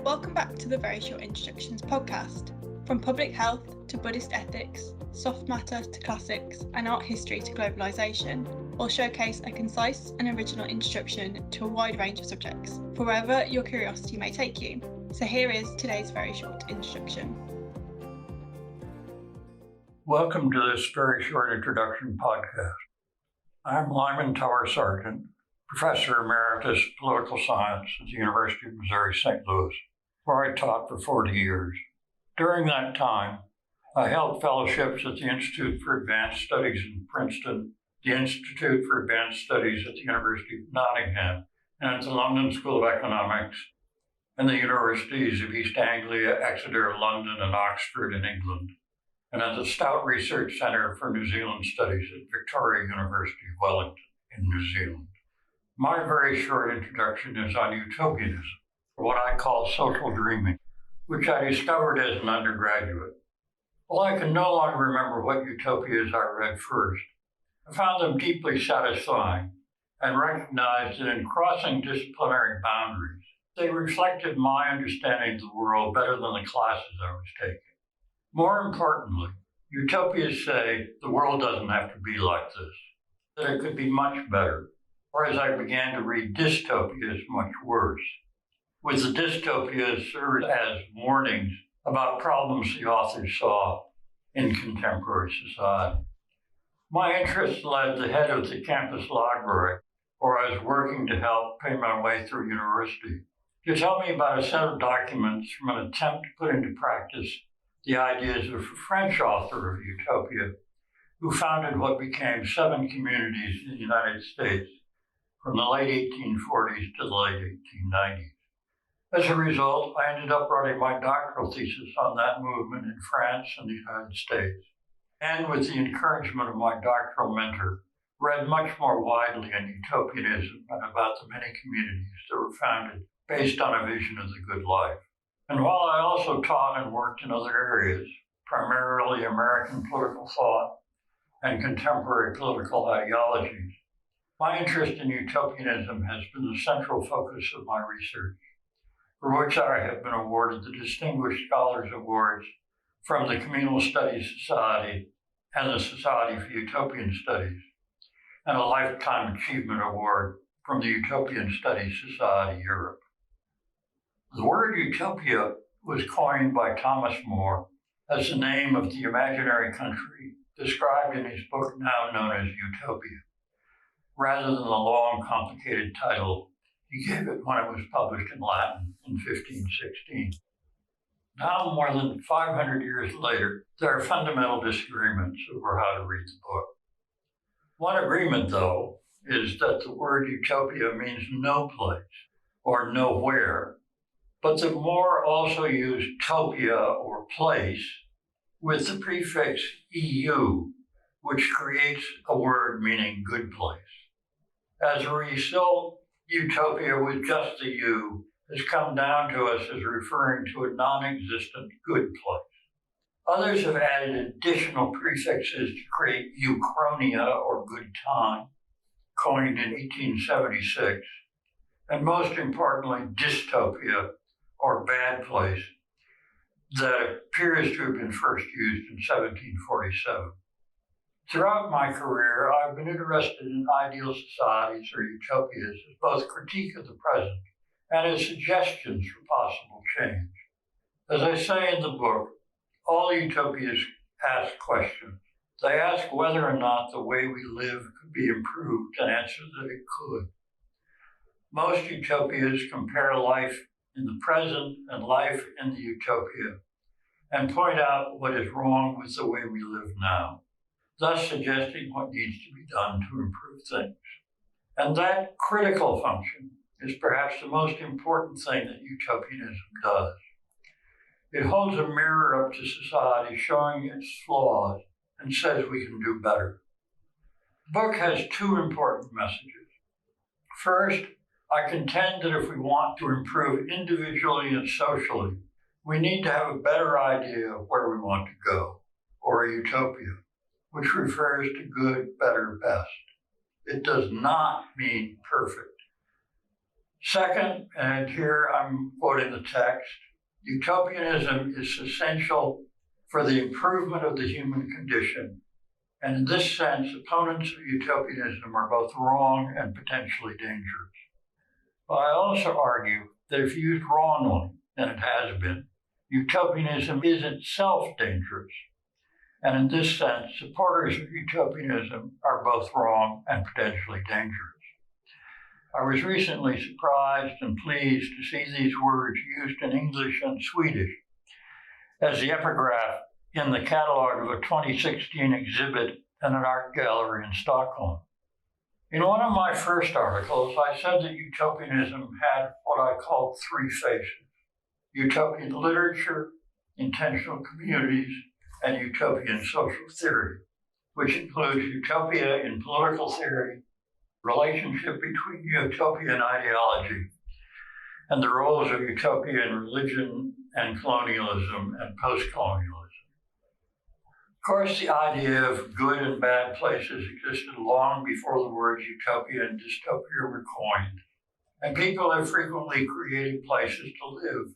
Welcome back to the Very Short Introductions podcast. From public health to Buddhist ethics, soft matter to classics, and art history to globalisation, we'll showcase a concise and original introduction to a wide range of subjects, for wherever your curiosity may take you. So here is today's very short introduction. Welcome to this very short introduction podcast. I'm Lyman Tower Sargent, Professor Emeritus of Political Science at the University of Missouri St. Louis, where I taught for 40 years. During that time, I held fellowships at the Institute for Advanced Studies in Princeton, the Institute for Advanced Studies at the University of Nottingham, and at the London School of Economics, and the universities of East Anglia, Exeter, London, and Oxford in England, and at the Stout Research Centre for New Zealand Studies at Victoria University of Wellington in New Zealand. My very short introduction is on utopianism, or what I call social dreaming, which I discovered as an undergraduate. While I can no longer remember what utopias I read first, I found them deeply satisfying and recognized that in crossing disciplinary boundaries, they reflected my understanding of the world better than the classes I was taking. More importantly, utopias say the world doesn't have to be like this, that it could be much better. Whereas I began to read dystopias much worse, with the dystopias served as warnings about problems the authors saw in contemporary society. My interest led the head of the campus library, where I was working to help pay my way through university, to tell me about a set of documents from an attempt to put into practice the ideas of a French author of utopia, who founded what became 7 communities in the United States from the late 1840s to the late 1890s. As a result, I ended up writing my doctoral thesis on that movement in France and the United States, and with the encouragement of my doctoral mentor, read much more widely in utopianism and about the many communities that were founded based on a vision of the good life. And while I also taught and worked in other areas, primarily American political thought and contemporary political ideologies, my interest in utopianism has been the central focus of my research, for which I have been awarded the Distinguished Scholars Awards from the Communal Studies Society and the Society for Utopian Studies, and a Lifetime Achievement Award from the Utopian Studies Society Europe. The word utopia was coined by Thomas More as the name of the imaginary country described in his book now known as Utopia, rather than the long, complicated title he gave it when it was published in Latin in 1516. Now, more than 500 years later, there are fundamental disagreements over how to read the book. One agreement, though, is that the word utopia means no place or nowhere, but that More also used topia or place with the prefix EU, which creates a word meaning good place. As a result, utopia with just the U has come down to us as referring to a non-existent good place. Others have added additional prefixes to create Uchronia or good time, coined in 1876, and most importantly, dystopia or bad place, that appears to have been first used in 1747. Throughout my career, I've been interested in ideal societies or utopias as both critique of the present and as suggestions for possible change. As I say in the book, all utopias ask questions. They ask whether or not the way we live could be improved and answer that it could. Most utopias compare life in the present and life in the utopia and point out what is wrong with the way we live now, thus suggesting what needs to be done to improve things. And that critical function is perhaps the most important thing that utopianism does. It holds a mirror up to society showing its flaws and says we can do better. The book has 2 important messages. First, I contend that if we want to improve individually and socially, we need to have a better idea of where we want to go, or a utopia, which refers to good, better, best. It does not mean perfect. Second, and here I'm quoting the text, utopianism is essential for the improvement of the human condition. And in this sense, opponents of utopianism are both wrong and potentially dangerous. But I also argue that if used wrongly, and it has been, utopianism is itself dangerous. And in this sense, supporters of utopianism are both wrong and potentially dangerous. I was recently surprised and pleased to see these words used in English and Swedish as the epigraph in the catalog of a 2016 exhibit in an art gallery in Stockholm. In one of my first articles, I said that utopianism had what I called three phases: utopian literature, intentional communities, and utopian social theory, which includes utopia in political theory, relationship between utopia and ideology, and the roles of utopia in religion and colonialism and post-colonialism. Of course, the idea of good and bad places existed long before the words utopia and dystopia were coined, and people have frequently created places to live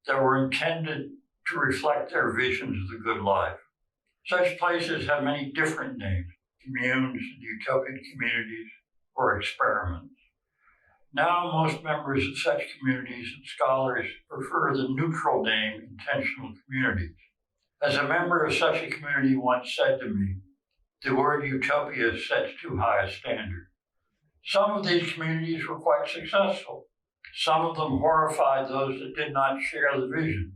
that were intended to reflect their visions of the good life. Such places have many different names: communes, utopian communities, or experiments. Now, most members of such communities and scholars prefer the neutral name intentional communities. As a member of such a community once said to me, the word utopia sets too high a standard. Some of these communities were quite successful. Some of them horrified those that did not share the vision,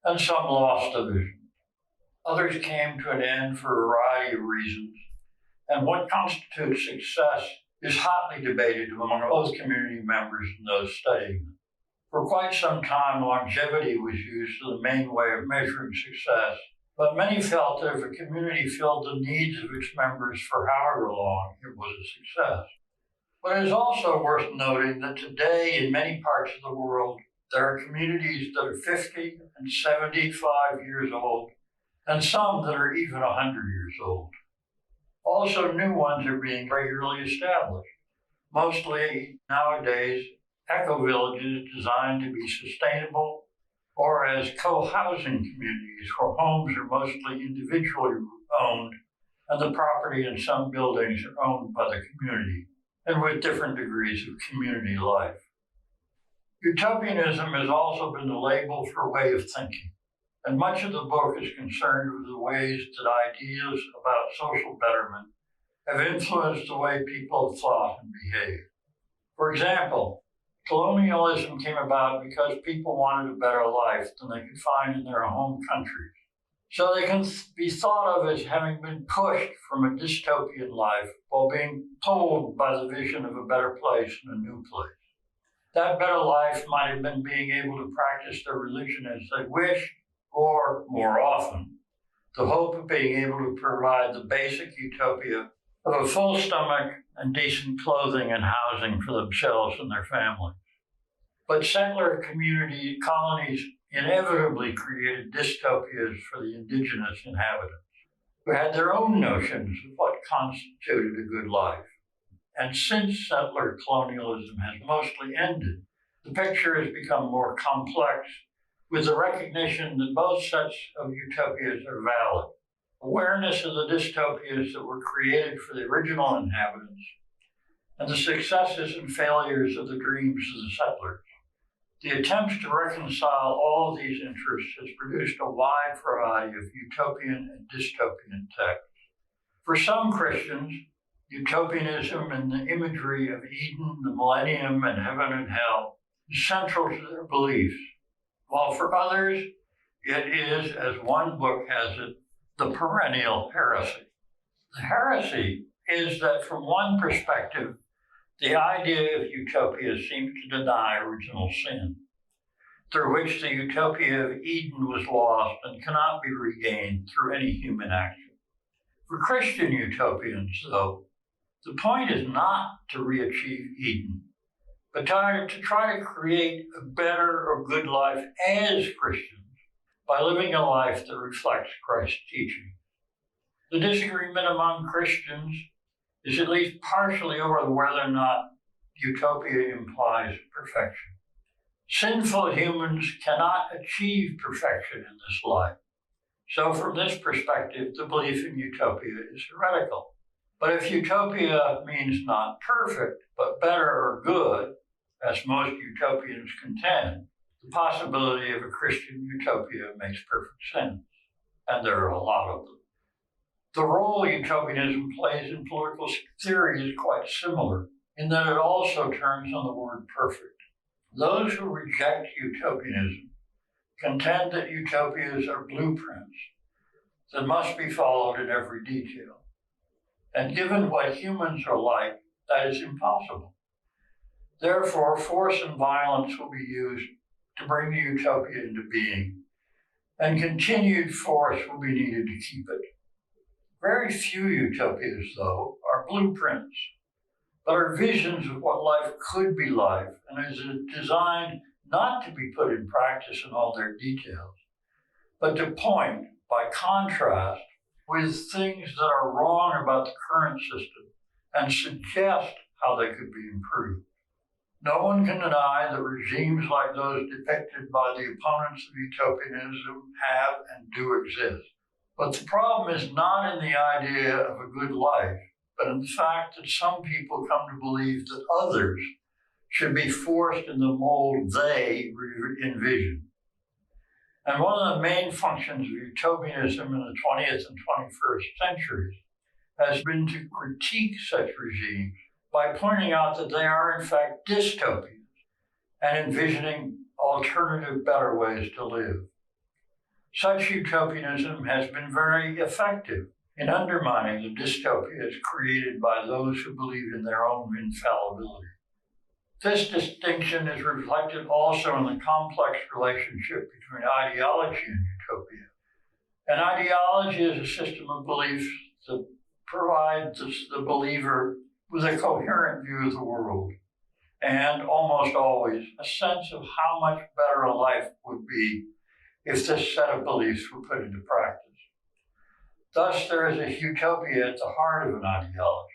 and some lost the vision. Others came to an end for a variety of reasons, and what constitutes success is hotly debated among both community members and those studying them. For quite some time, longevity was used as the main way of measuring success, but many felt that if a community filled the needs of its members for however long, it was a success. But it is also worth noting that today, in many parts of the world, there are communities that are 50 and 75 years old, and some that are even 100 years old. Also, new ones are being regularly established, mostly nowadays eco-villages designed to be sustainable, or as co-housing communities where homes are mostly individually owned and the property in some buildings are owned by the community, and with different degrees of community life. Utopianism has also been the label for a way of thinking, and much of the book is concerned with the ways that ideas about social betterment have influenced the way people have thought and behaved. For example, colonialism came about because people wanted a better life than they could find in their home countries. So they can be thought of as having been pushed from a dystopian life while being pulled by the vision of a better place and a new place. That better life might have been being able to practice their religion as they wished, or, more often, the hope of being able to provide the basic utopia of a full stomach and decent clothing and housing for themselves and their families. But settler colonies inevitably created dystopias for the indigenous inhabitants, who had their own notions of what constituted a good life. And since settler colonialism has mostly ended, the picture has become more complex, with the recognition that both sets of utopias are valid. Awareness of the dystopias that were created for the original inhabitants, and the successes and failures of the dreams of the settlers. The attempts to reconcile all of these interests has produced a wide variety of utopian and dystopian texts. For some Christians, utopianism and the imagery of Eden, the millennium, and heaven and hell is central to their beliefs, while for others, it is, as one book has it, the perennial heresy. The heresy is that from one perspective, the idea of utopia seems to deny original sin, through which the utopia of Eden was lost and cannot be regained through any human action. For Christian utopians, though, the point is not to re-achieve Eden, but to try to create a better or good life as Christians by living a life that reflects Christ's teaching. The disagreement among Christians is at least partially over whether or not utopia implies perfection. Sinful humans cannot achieve perfection in this life. So from this perspective, the belief in utopia is heretical. But if utopia means not perfect, but better or good, as most utopians contend, the possibility of a Christian utopia makes perfect sense. And there are a lot of them. The role utopianism plays in political theory is quite similar, in that it also turns on the word perfect. Those who reject utopianism contend that utopias are blueprints that must be followed in every detail. And given what humans are like, that is impossible. Therefore, force and violence will be used to bring the utopia into being, and continued force will be needed to keep it. Very few utopias, though, are blueprints, but are visions of what life could be like, and is designed not to be put in practice in all their details, but to point, by contrast, with things that are wrong about the current system and suggest how they could be improved. No one can deny that regimes like those depicted by the opponents of utopianism have and do exist. But the problem is not in the idea of a good life, but in the fact that some people come to believe that others should be forced in the mold they envision. And one of the main functions of utopianism in the 20th and 21st centuries has been to critique such regimes by pointing out that they are in fact dystopians and envisioning alternative, better ways to live. Such utopianism has been very effective in undermining the dystopias created by those who believe in their own infallibility. This distinction is reflected also in the complex relationship between ideology and utopia. An ideology is a system of beliefs that provides the believer with a coherent view of the world, and almost always a sense of how much better a life would be if this set of beliefs were put into practice. Thus, there is a utopia at the heart of an ideology.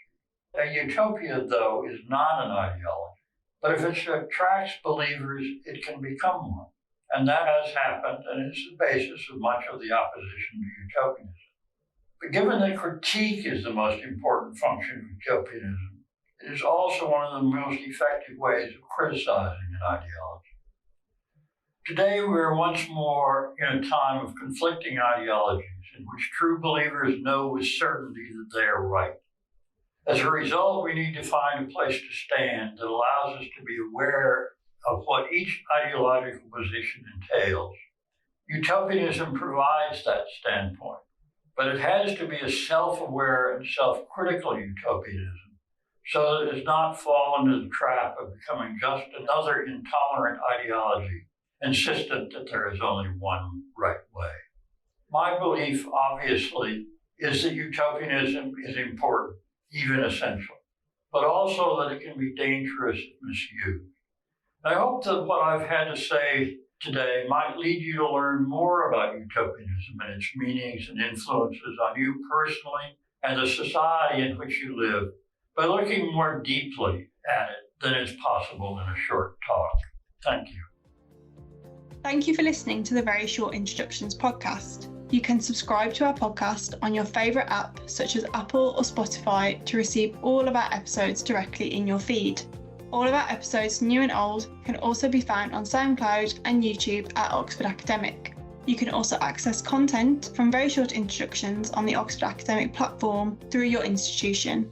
A utopia, though, is not an ideology, but if it attracts believers, it can become one. And that has happened, and is the basis of much of the opposition to utopianism. But given that critique is the most important function of utopianism, it is also one of the most effective ways of criticizing an ideology. Today, we are once more in a time of conflicting ideologies in which true believers know with certainty that they are right. As a result, we need to find a place to stand that allows us to be aware of what each ideological position entails. Utopianism provides that standpoint, but it has to be a self-aware and self-critical utopianism, so that it does not fall into the trap of becoming just another intolerant ideology, insistent that there is only one right way. My belief, obviously, is that utopianism is important, even essential, but also that it can be dangerous if misused. I hope that what I've had to say today might lead you to learn more about utopianism and its meanings and influences on you personally and the society in which you live by looking more deeply at it than is possible in a short talk. Thank you. Thank you for listening to the Very Short Introductions podcast. You can subscribe to our podcast on your favourite app, such as Apple or Spotify, to receive all of our episodes directly in your feed. All of our episodes, new and old, can also be found on SoundCloud and YouTube at Oxford Academic. You can also access content from Very Short Introductions on the Oxford Academic platform through your institution.